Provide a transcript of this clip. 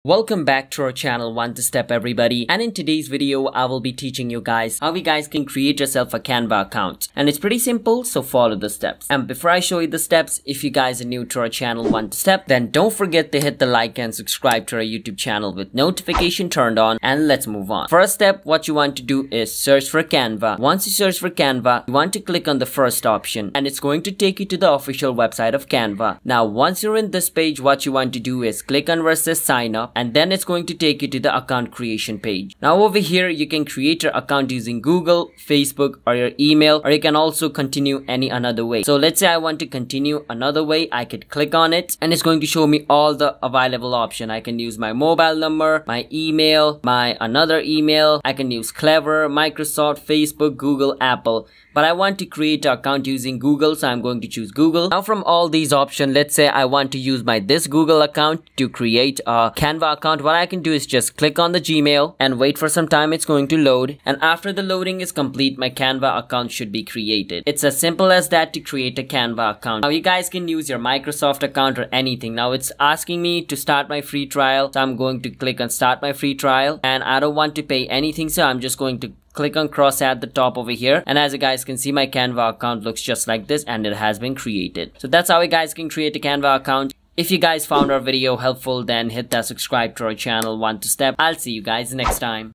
Welcome back to our channel One to Step everybody, and in today's video I will be teaching you guys how you guys can create yourself a Canva account. And it's pretty simple, so follow the steps. And before I show you the steps, if you guys are new to our channel One to Step, then don't forget to hit the like and subscribe to our YouTube channel with notification turned on, and let's move on. First step, what you want to do is search for Canva. Once you search for Canva, you want to click on the first option and it's going to take you to the official website of Canva. Now once you're in this page, what you want to do is click on where it says sign up, and then it's going to take you to the account creation page. Now over here you can create your account using Google, Facebook, or your email, or you can also continue any another way. So let's say I want to continue another way. I could click on it and it's going to show me all the available options. I can use my mobile number, my email, my another email. I can use Clever, Microsoft, Facebook, Google, Apple. But I want to create an account using Google, so I'm going to choose Google. Now from all these options, let's say I want to use this Google account to create a Canva account. What I can do is just click on the Gmail and wait for some time. It's going to load, and after the loading is complete, my Canva account should be created. It's as simple as that to create a Canva account. Now you guys can use your Microsoft account or anything. Now it's asking me to start my free trial, so I'm going to click on start my free trial, and I don't want to pay anything, so I'm just going to click on cross at the top over here, and as you guys can see, my Canva account looks just like this and it has been created. So that's how you guys can create a Canva account. If you guys found our video helpful, then hit that subscribe to our channel One to Step. I'll see you guys next time.